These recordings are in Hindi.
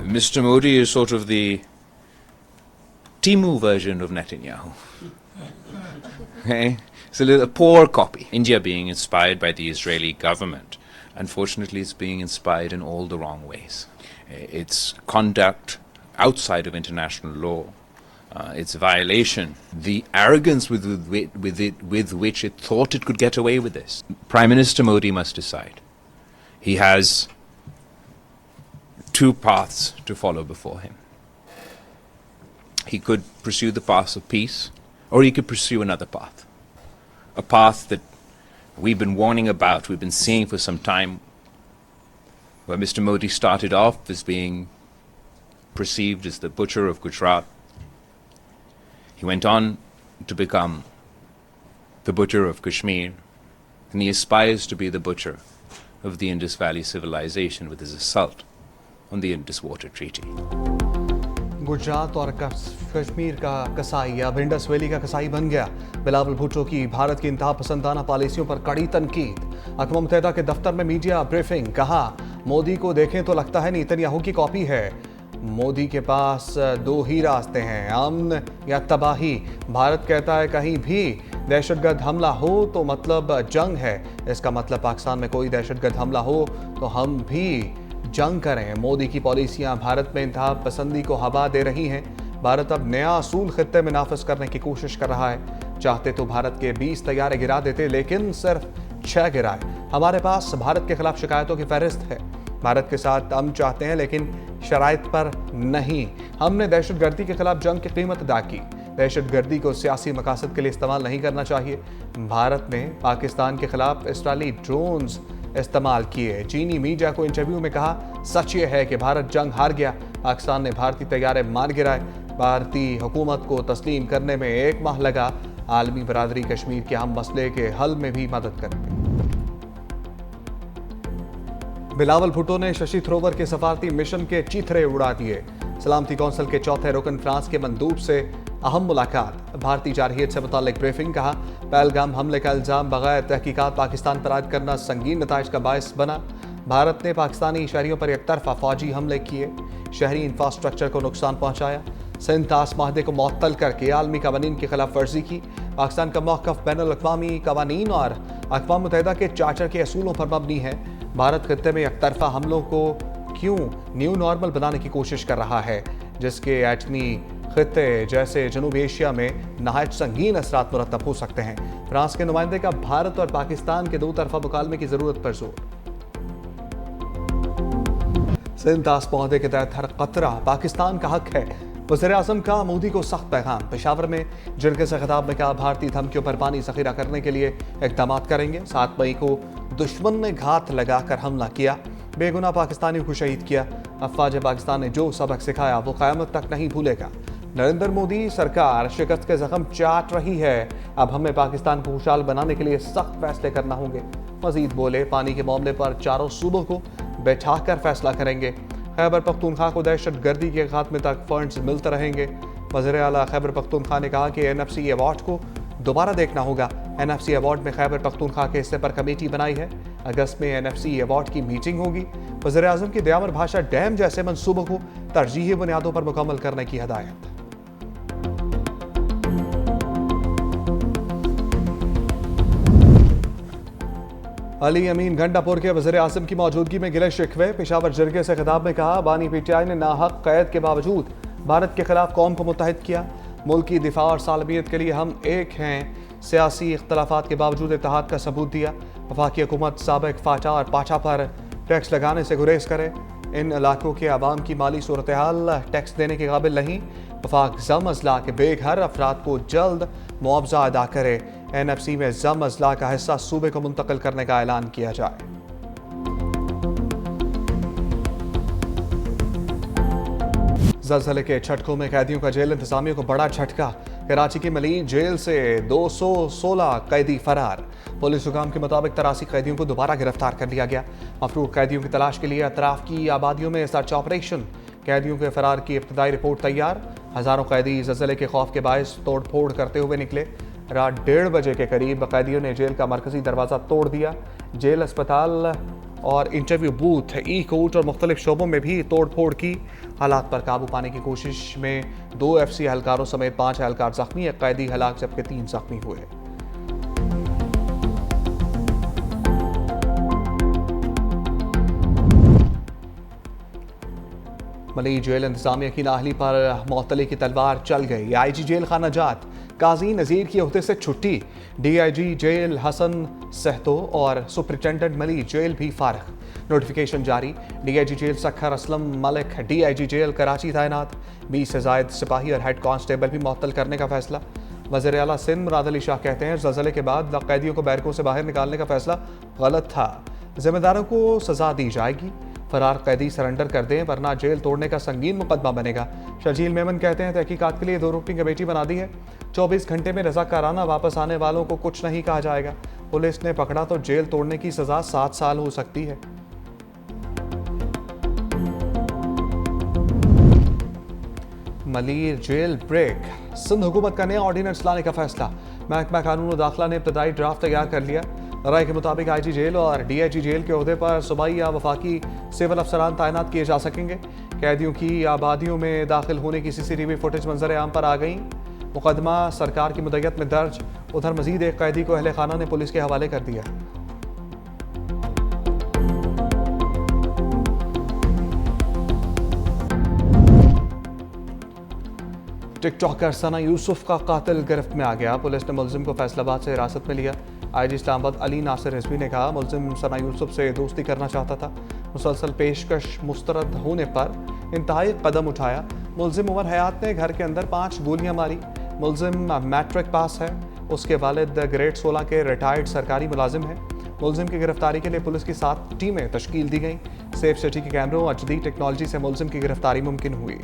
Mr. Modi is sort of the Timu version of Netanyahu. Okay? It's a poor copy. India being inspired by the Israeli government, unfortunately, it's being inspired in all the wrong ways. Its conduct outside of international law, its violation, the arrogance with which it thought it could get away with this. Prime Minister Modi must decide. He has two paths to follow before him. He could pursue the path of peace, or he could pursue another path. A path that we've been warning about, we've been seeing for some time, where Mr. Modi started off as being perceived as the butcher of Gujarat. He went on to become the butcher of Kashmir, and he aspires to be the butcher of the Indus Valley civilization with his assault on the Indus Water Treaty. Gujarat और कश्मीर का कसाई अब इंडस वैली का कसाई बन गया। बिलावल भुट्टो की भारत की इंतहा पसंदाना पॉलिसियों पर कड़ी तनकीद। अक़वाम मुत्तहिदा के दफ्तर में मीडिया ब्रीफिंग, कहा मोदी को देखें तो लगता है नेतन्याहू की कॉपी है। मोदी के पास दो ही रास्ते हैं, अमन या तबाही। भारत कहता है कहीं भी दहशतगर्द हमला हो तो मतलब जंग है। इसका मतलब पाकिस्तान में कोई दहशतगर्द हमला हो तो हम भी जंग करें। मोदी की पॉलिसियां भारत में इंतहा पसंदी को हवा दे रही हैं। भारत अब नया असूल खित्ते में नाफिज करने की कोशिश कर रहा है। चाहते तो भारत के 20 तैयारे गिरा देते, लेकिन सिर्फ 6 गिराए। हमारे पास भारत के खिलाफ शिकायतों की फहरिस्त है। भारत के साथ हम चाहते हैं, लेकिन शराइत पर नहीं। हमने दहशतगर्दी के खिलाफ जंग की कीमत अदा की। दहशतगर्दी को सियासी मकासद के लिए इस्तेमाल नहीं करना चाहिए। भारत ने पाकिस्तान के खिलाफ इसराइली ड्रोन्स इस्तेमाल किए। चीनी मीडिया को इंटरव्यू में कहा, सच ये है कि भारत जंग हार गया। पाकिस्तान ने भारतीय तैयारे मार गिराए। भारतीय हुकूमत को तस्लीम करने में 1 माह लगा। आलमी बरादरी कश्मीर के अहम मसले के हल में भी मदद करेगी। बिलावल भुट्टो ने शशि थरूर के सफारती मिशन के चीथरे उड़ा दिए। सलामती कौंसिल के चौथे रुकन फ्रांस के मंदूब से अहम मुलाकात। भारतीय जारहियत से मुतालिक ब्रीफिंग, कहा पहलगाम हमले का इल्ज़ाम बगैर तहकीकात पाकिस्तान पर आयद करना संगीन नताइज का बायस बना। भारत ने पाकिस्तानी शहरियों पर एक तरफा फौजी हमले किए, शहरी इंफ्रास्ट्रक्चर को नुकसान पहुंचाया। सिंध ताश माहदे को मुअत्तल करके आलमी कवानीन की खिलाफ वर्जी की। पाकिस्तान का मौक़िफ़ बैनुल अक़वामी कवानीन और अक़वाम मुत्तहिदा के चार्टर के असूलों पर मबनी है। भारत खित्ते में एक तरफा हमलों को क्यों न्यू नॉर्मल बनाने की कोशिश कर रहा है, जिसके एटमी खित्ते जैसे जनूबी एशिया में नहायत संगीन असरात मुरतब हो सकते हैं। फ्रांस के नुमाइंदे का भारत और पाकिस्तान के 2 तरफा मुकालमे की जरूरत पर जोर। सिंध ताश माहदे के तहत हर कतरा पाकिस्तान का हक है। वज़ीर-ए-आज़म का मोदी को सख्त पैगाम। पेशावर में जिरगे से खिताब में कहा, भारतीय धमकियों पर पानी ज़ख़ीरा करने के लिए इक़दाम करेंगे। 7 मई को दुश्मन ने घात लगाकर हमला किया, बेगुनाह पाकिस्तानियों को शहीद किया। अफ़वाज पाकिस्तान ने जो सबक सिखाया वो क़यामत तक नहीं भूलेगा। नरेंद्र मोदी सरकार शिकस्त के जख्म चाट रही है। अब हमें पाकिस्तान को खुशहाल बनाने के लिए सख्त फैसले करना होंगे। मजीद बोले, पानी के मामले पर चारों सूबों को बैठाकर फैसला करेंगे। खैबर पख्तूनख्वा को दहशतगर्दी के खात्मे तक फंड्स मिलते रहेंगे। वज़ीर आला खैबर पख्तूनख्वा ने कहा कि NFC अवार्ड को दोबारा देखना होगा। NFC अवार्ड में खैबर पख्तूनख्वा के हिस्से पर कमेटी बनाई है। अगस्त में NFC अवार्ड की मीटिंग होगी। वज़ीर-ए-आज़म की दयावर भाषा डैम जैसे मंसूबों को तरजीही बुनियादों पर मुकम्मल करने की हिदायत। अली अमीन गंडापुर के वज़ीर-ए-आज़म की मौजूदगी में गिले शिकवे। पेशावर जिरगे से खिताब में कहा, बानी PTI ने नाहक कैद के बावजूद भारत के खिलाफ कौम को मुत्तहिद किया। मुल्क की दिफा और सालमियत के लिए हम एक हैं। सियासी इख्तलाफात के बावजूद इत्तेहाद का सबूत दिया। वफाकी हुकूमत साबिक फाटा और पाटा पर टैक्स लगाने से गुरेज करे। इन इलाकों के आवाम की माली सूरत हाल टैक्स देने के काबिल नहीं। वफाक ज़म अजला के बेघर अफराद को जल्द मुआवजा अदा करे। NFC में ज़म अजला का हिस्सा सूबे को मुंतकिल करने का ऐलान किया जाए। ज़लज़ले के झटकों में कैदियों का जेल इंतजामिया को बड़ा झटका। कराची की मलीन जेल से 216 कैदी फरार। पुलिस हुकाम के मुताबिक 83 कैदियों को दोबारा गिरफ्तार कर लिया गया। मफरूर कैदियों की तलाश के लिए अतराफ की आबादियों में सर्च ऑपरेशन। कैदियों के फरार की इब्तदाई रिपोर्ट तैयार। हज़ारों कैदी ज़लज़ले के खौफ के बायस तोड़ फोड़ करते हुए निकले। रात 1:30 बजे के करीब कैदियों ने जेल का मरकजी दरवाज़ा तोड़ दिया। जेल, अस्पताल और इंटरव्यू बूथ, ई कोर्ट और मुख्तलिफ शोबों में भी तोड़ फोड़ की। हालात पर काबू पाने की कोशिश में 2 FC एहलकारों समेत 5 एहलकार जख्मी, एक कैदी हलाक जबकि 3 जख्मी हुए। मली जेल इंतजामिया की नाहली पर मुअत्तली की तलवार चल गई। IG जेल खाना जात काजी नज़ीर की ओहदे से छुट्टी। DIG जेल हसन सहतो और सुपरिटेंडेंट मली जेल भी फारिग। नोटिफिकेशन जारी। DIG jail Sukkur Aslam Malik DIG jail Karachi तैनात। 20 से जायद सिपाही और हेड कांस्टेबल भी मुअत्तल करने का फैसला। वज़ीर आला सिंध मुराद अली शाह कहते हैं ज़लज़ले के बाद कैदियों को बैरकों से बाहर निकालने का फैसला गलत था, जिम्मेदारों को सजा दी जाएगी। फरार कैदी सरेंडर कर दें वरना जेल तोड़ने का संगीन मुकदमा बनेगा। शर्जील मेमन कहते हैं तहकीकात के लिए 2 रुकनी कमेटी बना दी है। 24 घंटे में रज़ाकाराना वापस आने वालों को कुछ नहीं कहा जाएगा। पुलिस ने पकड़ा तो जेल तोड़ने की सजा 7 साल हो सकती है। Malir jail break. सिंध हुकूमत का नया ऑर्डिनेंस लाने का फैसला। महकमा कानून और दाखिला ने इब्तदाई ड्राफ्ट तैयार कर लिया। राय के मुताबिक IG जेल और DIG जेल के ओहदे पर सूबाई या वफाकी सिविल अफसरान तैनात किए जा सकेंगे। कैदियों की आबादियों में दाखिल होने की CCTV फुटेज मंजर आम पर आ गई। मुकदमा सरकार की मुद्दत में दर्ज। उधर मजीद एक कैदी को अहले खाना ने पुलिस के हवाले कर दिया। टिकटॉकर सना यूसुफ का कातिल गिरफ्त में आ गया। पुलिस ने मुलजिम को फैसलाबाद से हिरासत में लिया। IG इस्लामाबाद अली नासिर रिजवी ने कहा मुलजिम सना यूसुफ से दोस्ती करना चाहता था। मुसलसल पेशकश मुस्तरद होने पर इंतहाई कदम उठाया। मुलजिम उमर हयात ने घर के अंदर 5 गोलियां मारी। मुलजिम मैट्रिक पास है। उसके वालिद ग्रेड 16 के रिटायर्ड सरकारी मुलाजिम हैं। मुलजिम की गिरफ्तारी के लिए पुलिस की 7 टीमें तश्कील दी गई। सेफ सिटी के कैमरों और जदीद टेक्नोलॉजी से मुलजिम की गिरफ्तारी मुमकिन हुई।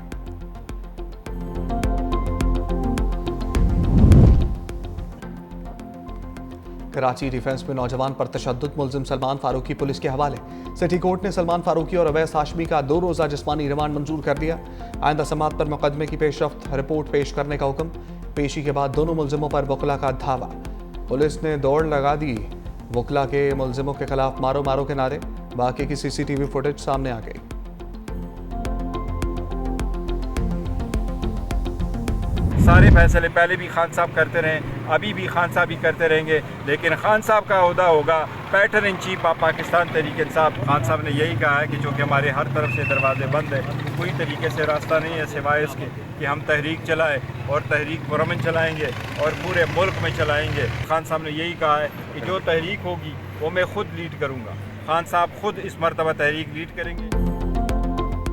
कराची डिफेंस में नौजवान पर तशद्दुद, मुलजिम सलमान फारूकी पुलिस के हवाले। सिटी कोर्ट ने सलमान फारूकी और अवैस हाशमी का 2 रोज़ा जिस्मानी रिमांड मंजूर कर दिया। आइंदा समात पर मुकदमे की पेशरफ्त रिपोर्ट पेश करने का हुक्म। पेशी के बाद दोनों मुलजिमों पर वकला का धावा। पुलिस ने दौड़ लगा दी। वकला के मुलजिमों के खिलाफ मारो मारो के नारे। बाकी की CCTV फुटेज सामने आ गई। सारे फैसले पहले भी खान साहब करते रहे, अभी भी खान साहब ही करते रहेंगे, लेकिन खान साहब का ओहदा होगा patron in chief of Pakistan Tehreek Insaf. Khan साहब ने यही कहा है कि जो कि हमारे हर तरफ से दरवाजे बंद है, कोई तरीके से रास्ता नहीं है सिवाय इसके कि हम तहरीक चलाएं और तहरीक पुरअमन चलाएंगे और पूरे मुल्क में चलाएंगे। खान साहब ने यही कहा है कि जो तहरीक होगी वो मैं खुद लीड करूँगा। खान साहब खुद इस मरतबा तहरीक लीड करेंगे।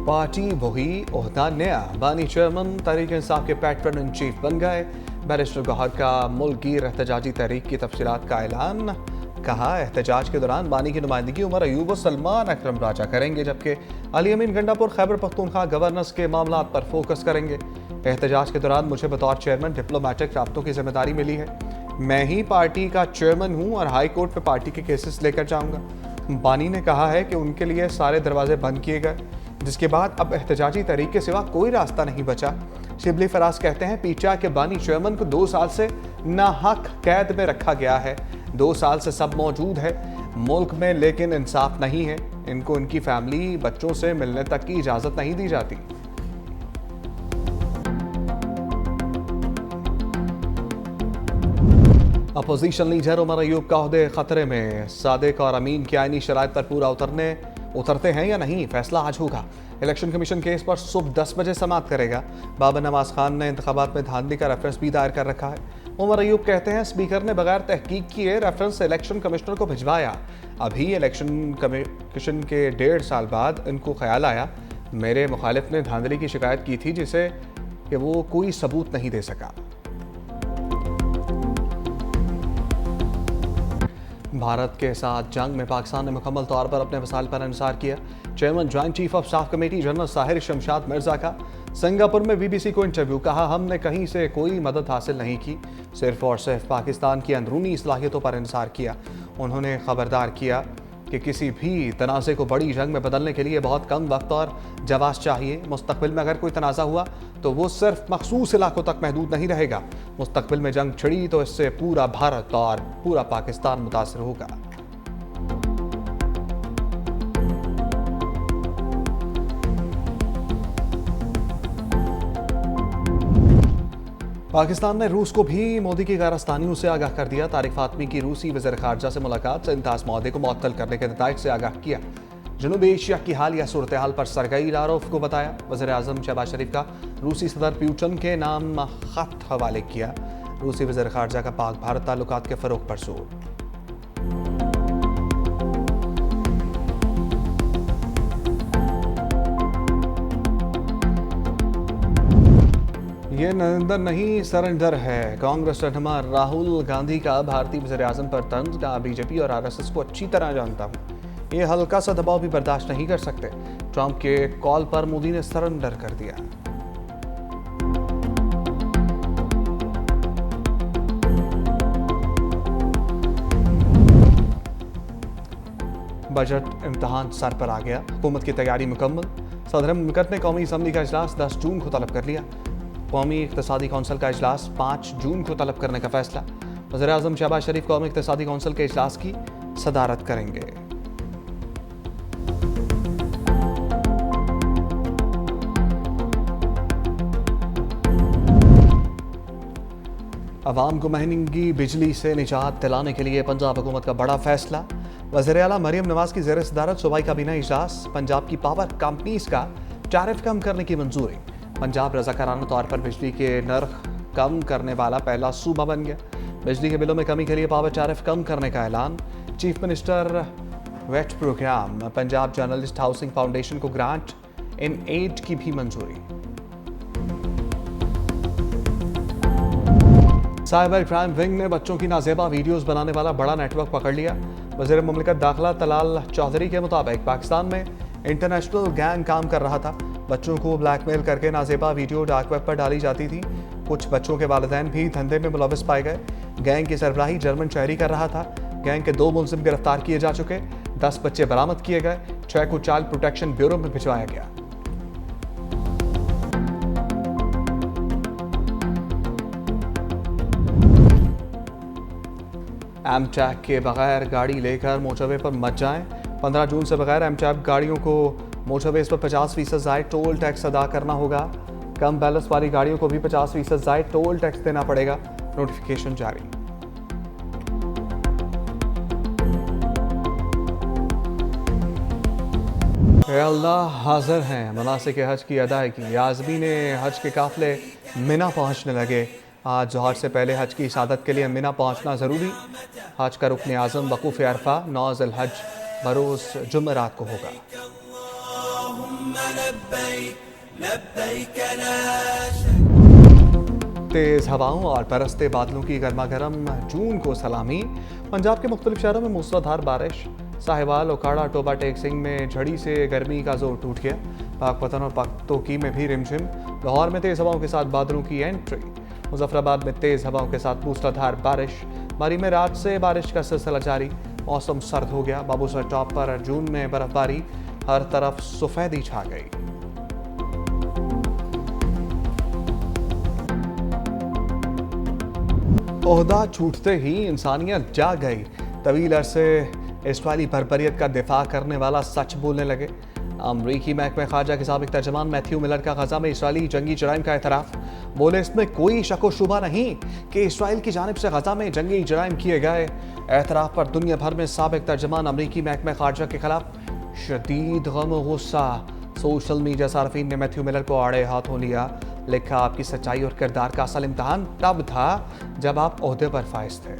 पार्टी वही ओहदा नया। बानी चेयरमैन तहरीक इंसाफ के पैटर्न इन चीफ बन गए। बैरिस्टर गौहर का मुल्की एहतजाजी तहरीक की तफसीलात का ऐलान। कहा एहतजाज के दौरान बानी की नुमाइंदगी उमर अयूब और सलमान अकरम राजा करेंगे, जबकि अली अमीन गंडापुर खैबर पख्तूनख्वा गवर्नेंस के मामला पर फोकस करेंगे। एहतजाज के दौरान मुझे बतौर चेयरमैन डिप्लोमेटिक राब्तों की जिम्मेदारी मिली है। मैं ही पार्टी का चेयरमैन हूँ और हाई कोर्ट में पार्टी के केसेस लेकर जाऊँगा। बानी ने कहा है कि उनके लिए सारे दरवाजे बंद किए गए, जिसके बाद अब एहतजाजी तहरीक के सिवा कोई रास्ता नहीं बचा। शिबली फराज कहते हैं पीचा के बानी चेयरमैन को 2 साल से नाहक कैद में रखा गया है। 2 साल से सब मौजूद है मुल्क में, लेकिन इंसाफ नहीं है। इनको इनकी फैमिली बच्चों से मिलने तक की इजाजत नहीं दी जाती। अपोजिशन लीडर उमर अयूब का ओहदे खतरे में। सादिक और अमीन की आईनी शराइत पर पूरा उतरते हैं या नहीं, फैसला आज होगा। इलेक्शन कमीशन केस पर सुबह 10 बजे समाप्त करेगा। बाबर नवाज खान ने इंतखाबात में धांधली का रेफरेंस भी दायर कर रखा है। उमर अयूब कहते हैं स्पीकर ने बगैर तहकीक किए रेफरेंस इलेक्शन कमिश्नर को भिजवाया। अभी इलेक्शन कमीशन के 1.5 साल बाद इनको ख्याल आया मेरे मुखालिफ ने धांधली की शिकायत की थी, जिसे कि वो कोई सबूत नहीं दे सका। भारत के साथ जंग में पाकिस्तान ने मुकम्मल तौर पर अपने वसाइल पर इंसार किया। Chairman joint chief of staff committee general Sahir Shamshad Mirza का सिंगापुर में BBC को इंटरव्यू। कहा हमने कहीं से कोई मदद हासिल नहीं की, सिर्फ और सिर्फ पाकिस्तान की अंदरूनी सलाहियतों पर इंसार किया। उन्होंने खबरदार किया कि किसी भी तनाज़े को बड़ी जंग में बदलने के लिए बहुत कम वक्त और जवाब चाहिए। मुस्तकबिल में अगर कोई तनाज़ा हुआ तो वो सिर्फ मखसूस इलाकों तक महदूद नहीं रहेगा। मुस्तकबिल में जंग छिड़ी तो इससे पूरा भारत और पूरा पाकिस्तान मुतासर होगा। पाकिस्तान ने रूस को भी मोदी की कारस्तानियों से आगाह कर दिया। तारिक फातमी की रूसी वज़ीर ख़ारजा से मुलाकात से इंताज मौदे को मअतल करने के नताइज से आगाह किया। जनूबी एशिया की हालिया सूरत हाल पर सरगई लारोफ को बताया। वज़ीर आज़म शहबाज शरीफ का रूसी सदर प्यूटन के नाम ख़त हवाले किया। रूसी वज़ीर ख़ारजा का पाक भारत ताल्लुकात के फ़रोग़ पर जोर। ये नरेंद्र नहीं सरेंडर है। कांग्रेस रहनुमा राहुल गांधी का भारतीय वज़ीर आज़म पर तंज का बीजेपी और आरएसएस को अच्छी तरह जानता हूँ। ये हल्का सा दबाव भी बर्दाश्त नहीं कर सकते। ट्रंप के कॉल पर मोदी ने सरेंडर कर दिया। बजट इम्तहान सर पर आ गया। हुकूमत की तैयारी मुकम्मल। सदर मुमलिकत ने कौमी असम्बली का इजलास 10 जून को तलब कर लिया। कौमी इक़्तिसादी कौंसिल का इजलास 5 जून को तलब करने का फैसला। वज़ीर आज़म शहबाज शरीफ कौमी इक़्तिसादी कौंसिल के इजलास की सदारत करेंगे। अवाम को महंगी बिजली से निजात दिलाने के लिए पंजाब हुकूमत का बड़ा फैसला। वज़ीर आला मरियम नवाज की ज़ेर सदारत सूबाई काबीना इजलास। पंजाब की पावर कंपनीज का टैरिफ कम करने की मंजूरी। पंजाब रज़ाकाराना तौर पर बिजली के नर्ख कम करने वाला पहला सूबा बन गया। बिजली के बिलों में कमी के लिए पावर टैरिफ कम करने का ऐलान। Chief minister wheat program. Punjab journalist housing foundation को ग्रांट इन एड की भी मंजूरी। साइबर क्राइम विंग ने बच्चों की नाजेबा वीडियोस बनाने वाला बड़ा नेटवर्क पकड़ लिया। वज़ीर मुमलिकत दाखिला तलाल चौधरी के मुताबिक पाकिस्तान में इंटरनेशनल गैंग काम कर रहा था। बच्चों को ब्लैकमेल करके नाजेबा वीडियो डार्क वेब पर डाली जाती थी। कुछ बच्चों के वालिदैन भी धंधे में मुलविस पाए गए। गैंग की सरबराही जर्मन शहरी कर रहा था। गैंग के 2 मुलजिम गिरफ्तार किए जा चुके। 10 बच्चे बरामद किए गए। 6 को चाइल्ड प्रोटेक्शन ब्यूरो में भिजवाया गया। एमटैक के बगैर गाड़ी लेकर मोटरवे पर मत जाएं। 15 जून से बगैर एमटैक गाड़ियों को मोटरवेज पर 50% जायद टोल टैक्स अदा करना होगा। कम बैलेंस वाली गाड़ियों को भी 50% जायद टोल टैक्स देना पड़ेगा। नोटिफिकेशन जारी। अल्लाह हाजिर हैं। मनासिक हज की अदायगी। आज़मी ने हज के काफिले मिना पहुंचने लगे। आज जोहर से पहले हज की इसादत के लिए मिना पहुंचना ज़रूरी। हज का रुकन आज़म वक़ूफ़ अरफा 9 ज़िलहज बरोज़ जुमेरात को होगा। तेज हवाओं और बरसते बादलों की गर्मा गर्म जून को सलामी। पंजाब के मुख्तलिफ शहरों में मूसलाधार बारिश। साहिवाल, ओकाड़ा, टोबा टेक सिंह में झड़ी से गर्मी का जोर टूट गया। पाकपतन और पाकतोकी में भी रिमझिम। लाहौर में तेज हवाओं के साथ बादलों की एंट्री। मुजफ्फराबाद में तेज हवाओं के साथ मूसलाधार बारिश। बारी में रात से बारिश का सिलसिला जारी। मौसम सर्द हो गया। बाबूसर टॉप पर जून में बर्फबारी। हर तरफ सफेदी छा गई। ओहदा छूटते ही इंसानियत जाग गई। तवील अरसे इसराइली बर्बरियत का दिफा करने वाला सच बोलने लगे। अमरीकी महकमे खारजा के साबिक तर्जमान मैथ्यू मिलर का गजा में इसराइली जंगी जराइम का एतराफ़। बोले इसमें कोई शक व शुबा नहीं कि इसराइल की जानिब से गजा में जंगी जराइम किए गए। एतराफ़ पर दुनिया भर में साबिक तर्जमान अमरीकी महकमे खारजा के खिलाफ शदीद गम व गुस्सा। सोशल मीडिया सार्फिन ने मैथ्यू मिलर को आड़े हाथों लिया। लिखा, आपकी सच्चाई और किरदार का असल इम्तहान तब था जब आप ओहदे पर फाइज थे।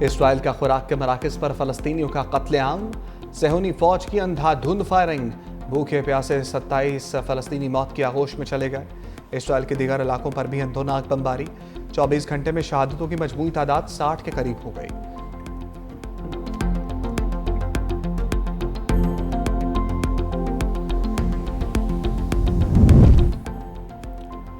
इसराइल का खुराक के मराकज़ पर फलस्तीनियों का कत्लेआम। सेहूनी फौज की अंधाधुंध फायरिंग। भूखे प्यासे 27 फलस्तीनी मौत की आगोश में चले गए। इसराइल के दीगर इलाकों पर भी अंधोनाक बमबारी। 24 घंटे में शहादतों की मजमूई तादाद 60 के करीब हो गई।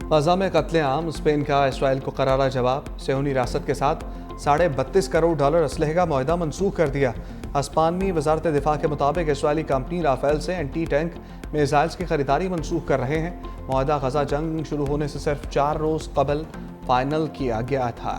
गजा में कत्लेआम। स्पेन का इसराइल को करारा जवाब। सेहूनी रियासत के साथ $32.5 करोड़ असलहे का मुआहदा मनसूख कर दिया। अस्पानी वजारत दिफा के मुताबिक इसराइली कंपनी राफेल से एंटी टैंक मिसाइल्स की खरीदारी मनसूख कर रहे हैं। मुआहदा गजा जंग शुरू होने से सिर्फ 4 रोज़ कबल फाइनल किया गया था।